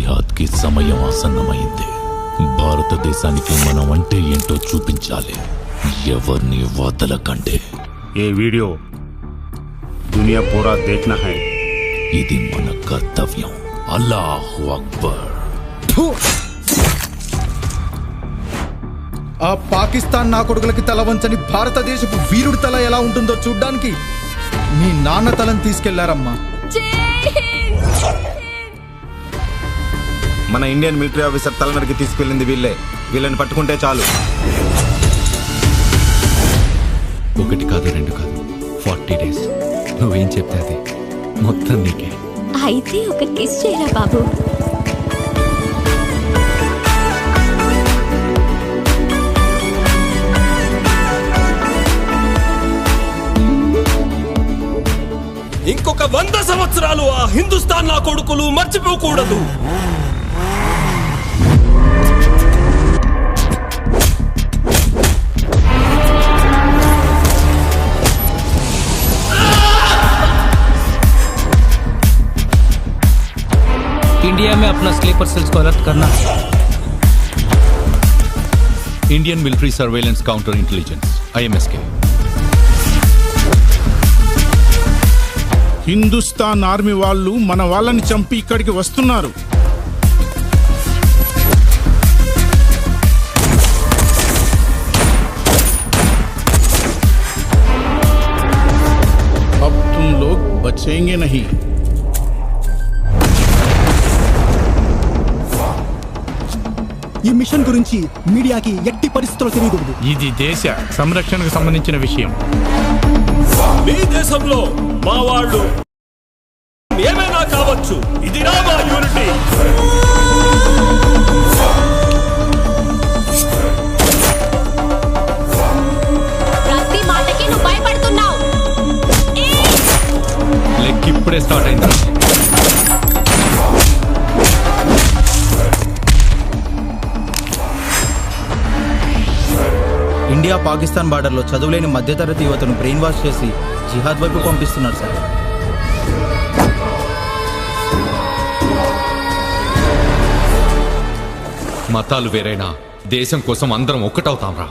జిహాద్ కి సమయం ఆసన్నమైంది. భారతదేశానికి మనం అంటే ఏంటో చూపించాలి. ఎవరిని వదలకండి. ये वीडियो दुनिया पूरा देखना है. ఇది మన కర్తవ్యం. అల్లాహు అక్బర్. ఆ పాకిస్తాన్ నా కొడుకులకి తల వంచని భారతదేశపు వీరుడి తల ఎలా ఉంటుందో చూడ్డానికి మీ నాన్న తలని తీసుకెళ్లారమ్మా. మన ఇండియన్ మిలిటరీ ఆఫీసర్ తలనరికి తీసుకెళ్ళింది వీళ్ళే. వీళ్ళని పట్టుకుంటే చాలు. 1 కాదు 2 కాదు 40 days. నువ్వేం చెప్తే అది మొత్తం నీకే. అయితే ఒక కిస్ చేయరా బాబు. ఇంకొక 100 సంవత్సరాలు ఆ హిందుస్థాన్ నా కొడుకులు మర్చిపోకూడదు. इंडिया में अपना स्लीपर सेल्स को अलर्ट करना. Indian military surveillance counter intelligence IMSK. Hindustan army వాళ్ళు మన వాళ్ళని చంపి ఇక్కడికి వస్తున్నారు. अब तुम लोग बचेंगे नहीं. ఈ మిషన్ గురించి మీడియాకి ఎట్టి పరిస్థితుల్లో తెలియకూడదు. ఇది దేశ సంరక్షణకు సంబంధించిన విషయం. మీ దేశంలో మా వాళ్ళు ఏమైనా కావచ్చు. ఇది నా మా యూనిటీ. ప్రతి మాటకి నువ్వు భయపడుతున్నావు. లెక్క ఇప్పుడే స్టార్ట్ అయింది. ఇండియా పాకిస్తాన్ బార్డర్లో చదువులేని మధ్యతరగతి యువతను బ్రెయిన్ వాష్ చేసి జిహాద్ వైపు పంపిస్తున్నారు సార్. మతాలు వేరైనా దేశం కోసం అందరం ఒక్కటవుతాం రా.